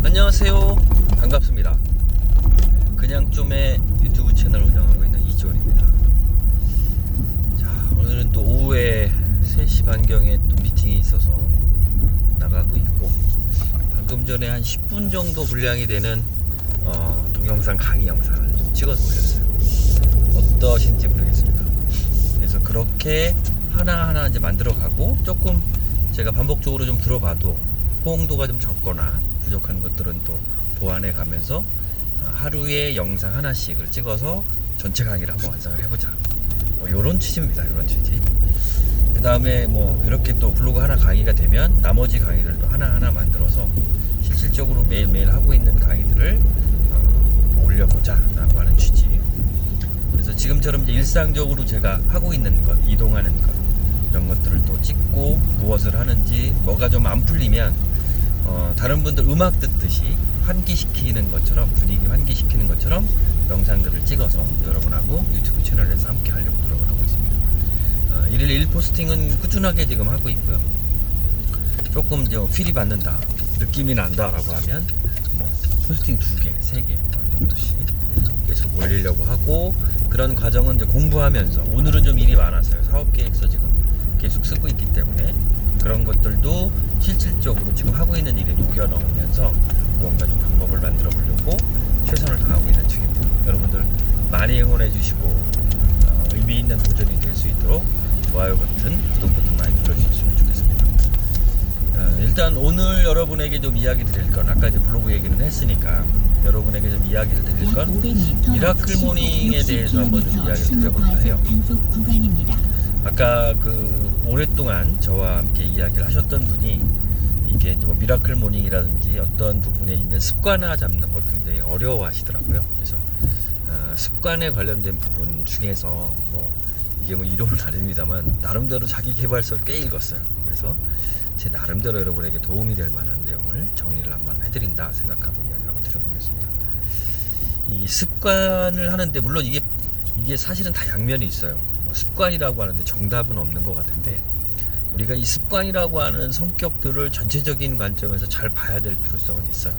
안녕하세요. 반갑습니다. 그냥 좀의 유튜브 채널 운영하고 있는 이지원입니다. 자, 오늘은 또 오후에 3시 반경에 또 미팅이 있어서 나가고 있고, 방금 전에 한 10분 정도 분량이 되는 동영상 강의 영상을 좀 찍어서 올렸어요. 어떠신지 모르겠습니다. 그래서 그렇게 하나하나 이제 만들어가고, 조금 제가 반복적으로 좀 들어봐도 호응도가 좀 적거나 부족한 것들은 또 보완해 가면서 하루에 영상 하나씩을 찍어서 전체 강의를 한번 완성을 해보자, 요런 취지입니다. 요런 취지. 그 다음에 이렇게 또 블로그 하나 강의가 되면 나머지 강의들도 하나하나 만들어서 실질적으로 매일매일 하고 있는 강의들을 올려보자 라고 하는 취지. 그래서 지금처럼 이제 일상적으로 제가 하고 있는 것, 이동하는 것, 이런 것들을 또 찍고, 무엇을 하는지, 뭐가 좀 안 풀리면 다른 분들 음악 듣듯이 환기시키는 것처럼, 분위기 환기시키는 것처럼 영상들을 찍어서 여러분하고 유튜브 채널에서 함께 하려고 노력을 하고 있습니다. 1일 1포스팅은 꾸준하게 지금 하고 있고요. 조금 이제 필이 받는다, 느낌이 난다 라고 하면 포스팅 2개, 3개 이 정도씩 계속 올리려고 하고, 그런 과정은 이제 공부하면서, 오늘은 좀 일이 많았어요. 사업계획서 지금 계속 쓰고 있기 때문에 그런 것들도 실질적으로 지금 하고 있는 일에 녹여 넣으면서 무언가 좀 방법을 만들어 보려고 최선을 다하고 있는 중입니다. 여러분들 많이 응원해 주시고 의미 있는 도전이 될 수 있도록 좋아요 버튼, 구독 버튼 많이 눌러주셨으면 좋겠습니다. 일단 오늘 여러분에게 좀 이야기 드릴 건, 아까 이제 블로그 얘기는 했으니까 여러분에게 좀 이야기를 드릴 건 미라클 모닝에 대해서 한번 좀 이야기를 드려볼까 해요. 아까 오랫동안 저와 함께 이야기를 하셨던 분이, 이게 이제 미라클 모닝이라든지 어떤 부분에 있는 습관화 잡는 걸 굉장히 어려워 하시더라고요. 그래서 습관에 관련된 부분 중에서 이게 이론은 아닙니다만 나름대로 자기 개발서를 꽤 읽었어요. 그래서 제 나름대로 여러분에게 도움이 될 만한 내용을 정리를 한번 해드린다 생각하고 이야기를 한번 드려보겠습니다. 이 습관을 하는데, 물론 이게 사실은 다 양면이 있어요. 습관이라고 하는데 정답은 없는 것 같은데, 우리가 이 습관이라고 하는 성격들을 전체적인 관점에서 잘 봐야 될 필요성은 있어요.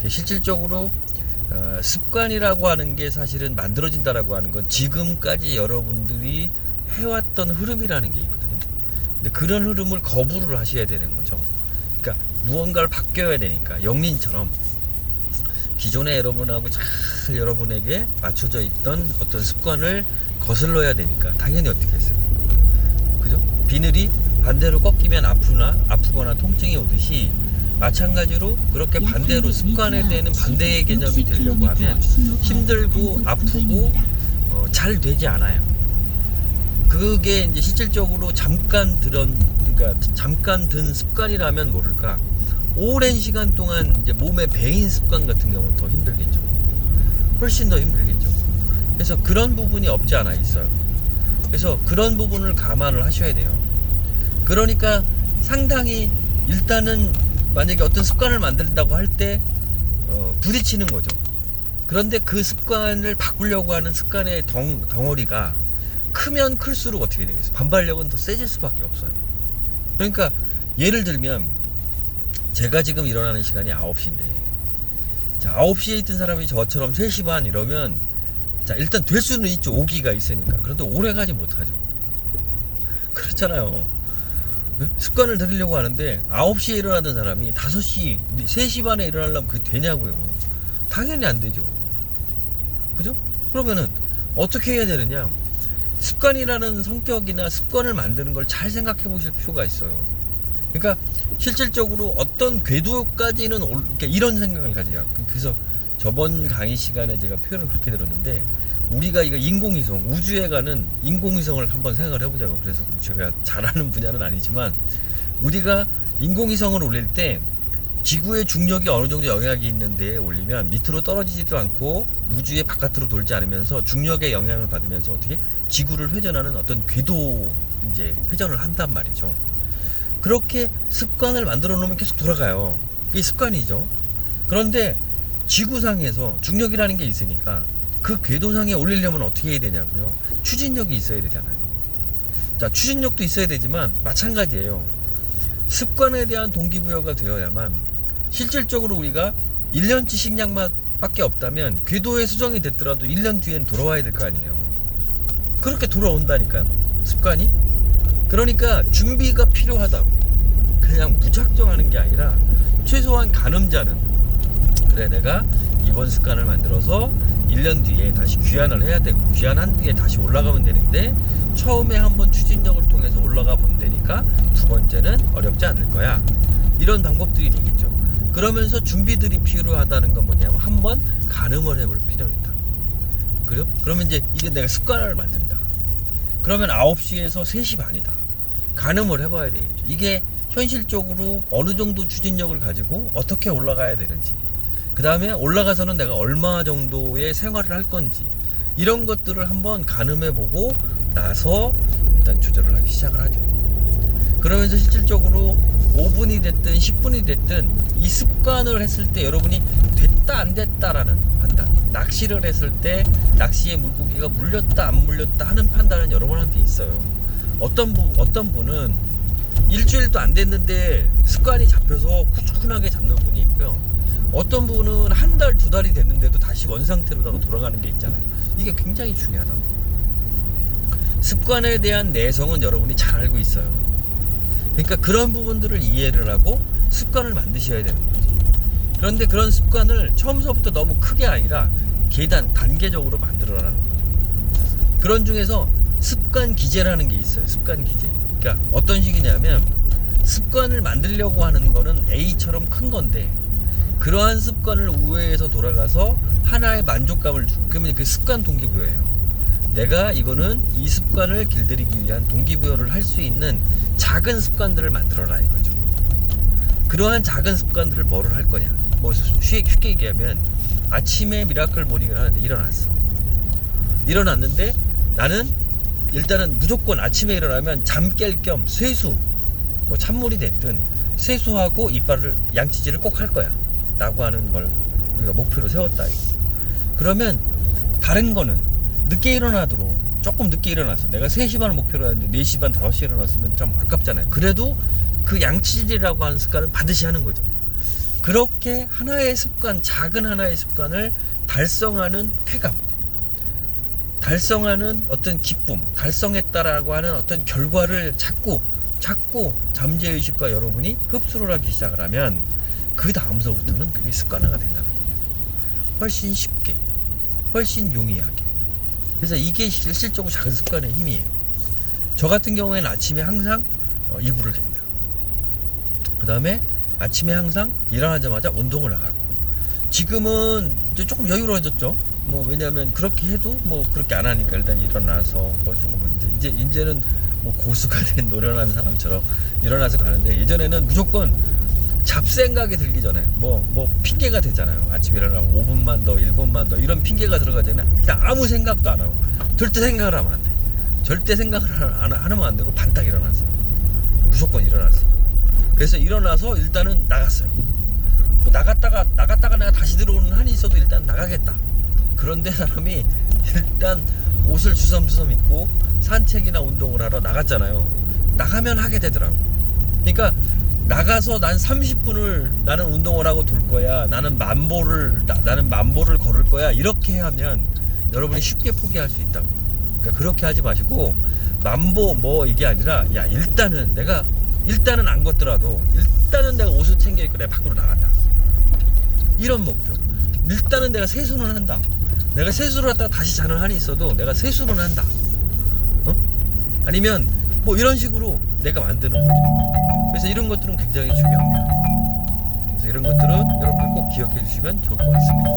실질적으로 습관이라고 하는 게 사실은 만들어진다라고 하는 건 지금까지 여러분들이 해왔던 흐름이라는 게 있거든요. 근데 그런 흐름을 거부를 하셔야 되는 거죠. 그러니까 무언가를 바뀌어야 되니까, 영린처럼 기존에 여러분하고 잘 여러분에게 맞춰져 있던 어떤 습관을 거슬러야 되니까 당연히 어떻게 했어요? 그죠? 비늘이 반대로 꺾이면 아프거나 통증이 오듯이, 마찬가지로 그렇게 반대로 습관에 대한 반대의 개념이 되려고 하면 힘들고 아프고 잘 되지 않아요. 그게 이제 실질적으로 잠깐 든 습관이라면 모를까, 오랜 시간 동안 이제 몸에 배인 습관 같은 경우는 더 힘들겠죠. 훨씬 더 힘들겠죠. 그래서 그런 부분이 없지 않아 있어요. 그래서 그런 부분을 감안을 하셔야 돼요. 그러니까 상당히, 일단은 만약에 어떤 습관을 만든다고 할 때 부딪히는 거죠. 그런데 그 습관을 바꾸려고 하는 습관의 덩어리가 크면 클수록 어떻게 되겠어요? 반발력은 더 세질 수밖에 없어요. 그러니까 예를 들면 제가 지금 일어나는 시간이 9시인데, 자, 9시에 있던 사람이 저처럼 3시 반 이러면, 자, 일단 될 수는 있죠. 오기가 있으니까. 그런데 오래 가지 못하죠. 그렇잖아요. 습관을 들이려고 하는데 9시에 일어나던 사람이 5시, 3시 반에 일어나려면 그게 되냐고요. 당연히 안 되죠. 그죠? 그러면은 어떻게 해야 되느냐? 습관이라는 성격이나 습관을 만드는 걸 잘 생각해 보실 필요가 있어요. 그러니까 실질적으로 어떤 궤도까지는 그러니까 이런 생각을 가져요. 그래서 저번 강의 시간에 제가 표현을 그렇게 들었는데, 우리가 이거 인공위성, 우주에 가는 인공위성을 한번 생각을 해보자고요. 그래서 제가 잘하는 분야는 아니지만, 우리가 인공위성을 올릴 때 지구의 중력이 어느 정도 영향이 있는데 올리면 밑으로 떨어지지도 않고 우주의 바깥으로 돌지 않으면서 중력의 영향을 받으면서 어떻게 지구를 회전하는 어떤 궤도 이제 회전을 한단 말이죠. 그렇게 습관을 만들어 놓으면 계속 돌아가요. 그게 습관이죠. 그런데 지구상에서 중력이라는 게 있으니까 그 궤도상에 올리려면 어떻게 해야 되냐고요? 추진력이 있어야 되잖아요. 자, 추진력도 있어야 되지만 마찬가지예요. 습관에 대한 동기부여가 되어야만 실질적으로 우리가 1년치 식량만 밖에 없다면 궤도에 수정이 됐더라도 1년 뒤엔 돌아와야 될 거 아니에요. 그렇게 돌아온다니까요, 습관이. 그러니까 준비가 필요하다고. 그냥 무작정 하는 게 아니라 최소한 가늠자는, 그래 내가 이번 습관을 만들어서 1년 뒤에 다시 귀환을 해야 되고, 귀환한 뒤에 다시 올라가면 되는데 처음에 한번 추진력을 통해서 올라가 본다니까 두 번째는 어렵지 않을 거야. 이런 방법들이 되겠죠. 그러면서 준비들이 필요하다는 건 뭐냐면 한번 가늠을 해볼 필요가 있다. 그래요? 그러면 이제 이게 내가 습관을 만든다. 그러면 9시에서 3시 반이다. 가늠을 해봐야 되겠죠. 이게 현실적으로 어느 정도 추진력을 가지고 어떻게 올라가야 되는지, 그 다음에 올라가서는 내가 얼마 정도의 생활을 할 건지, 이런 것들을 한번 가늠해보고 나서 일단 조절을 하기 시작을 하죠. 그러면서 실질적으로 5분이 됐든 10분이 됐든 이 습관을 했을 때 여러분이 됐다 안 됐다라는 판단, 낚시를 했을 때 낚시에 물고기가 물렸다 안 물렸다 하는 판단은 여러분한테 있어요. 어떤 분은 일주일도 안 됐는데 습관이 잡혀서 꾸준하게 잡는 분이 있고요. 어떤 분은 한 달, 두 달이 됐는데도 다시 원상태로다가 돌아가는 게 있잖아요. 이게 굉장히 중요하다고. 습관에 대한 내성은 여러분이 잘 알고 있어요. 그러니까 그런 부분들을 이해를 하고 습관을 만드셔야 되는 거지. 그런데 그런 습관을 처음서부터 너무 크게 아니라 단계적으로 만들어라는 거죠. 그런 중에서 습관 기제라는 게 있어요. 습관 기제. 그러니까 어떤 식이냐면, 습관을 만들려고 하는 거는 A처럼 큰 건데 그러한 습관을 우회해서 돌아가서 하나의 만족감을 주고, 그러면 그 습관 동기부여예요. 내가 이거는 이 습관을 길들이기 위한 동기부여를 할 수 있는 작은 습관들을 만들어라 이거죠. 그러한 작은 습관들을 뭐를 할 거냐, 뭐 쉽게 얘기하면 아침에 미라클 모닝을 하는데 일어났는데 나는 일단은 무조건 아침에 일어나면 잠 깰 겸 세수, 뭐 찬물이 됐든 세수하고 이빨을 양치질을 꼭 할 거야 라고 하는 걸 우리가 목표로 세웠다 이거. 그러면 다른 거는 늦게 일어나도록 조금 늦게 일어나서, 내가 3시 반을 목표로 했는데 4시 반, 5시에 일어났으면 참 아깝잖아요. 그래도 그 양치질이라고 하는 습관은 반드시 하는 거죠. 그렇게 하나의 습관, 작은 하나의 습관을 달성하는 쾌감, 달성하는 어떤 기쁨, 달성했다라고 하는 어떤 결과를 자꾸 잠재의식과 여러분이 흡수를 하기 시작을 하면 그 다음서부터는 그게 습관화가 된다는 거죠. 훨씬 쉽게, 훨씬 용이하게. 그래서 이게 실질적으로 작은 습관의 힘이에요. 저 같은 경우에는 아침에 항상 이불을 갭니다. 그 다음에 아침에 항상 일어나자마자 운동을 나가고, 지금은 이제 조금 여유로워졌죠. 뭐 왜냐하면 그렇게 해도 뭐 그렇게 안 하니까 일단 일어나서 뭐 죽으면 이제는 뭐 고수가 된 노련한 사람처럼 일어나서 가는데, 예전에는 무조건 잡생각이 들기 전에 뭐 핑계가 되잖아요. 아침에 일어나면 5분만 더, 1분만 더, 이런 핑계가 들어가기 전에 일단 아무 생각도 안 하고, 절대 생각을 하면 안 돼. 절대 생각을 하면 안 되고 반딱 일어났어요. 무조건 일어났어요. 그래서 일어나서 일단은 나갔어요. 나갔다가 내가 다시 들어오는 한이 있어도 일단 나가겠다. 그런데 사람이 일단 옷을 주섬주섬 입고 산책이나 운동을 하러 나갔잖아요. 나가면 하게 되더라고. 그러니까 나가서 난 30분을 나는 운동을 하고 돌 거야, 나는 만보를 걸을 거야, 이렇게 하면 여러분이 쉽게 포기할 수 있다고. 그러니까 그렇게 하지 마시고, 만보 뭐 이게 아니라, 야 일단은 안 걷더라도 일단은 내가 옷을 챙겨 입고 내가 밖으로 나간다, 이런 목표. 일단은 내가 세수는 한다. 내가 세수를 했다가 다시 자는 한이 있어도 내가 세수는 한다. 아니면 뭐 이런 식으로 내가 만드는 거죠. 그래서 이런 것들은 굉장히 중요합니다. 그래서 이런 것들은 여러분들 꼭 기억해 주시면 좋을 것 같습니다.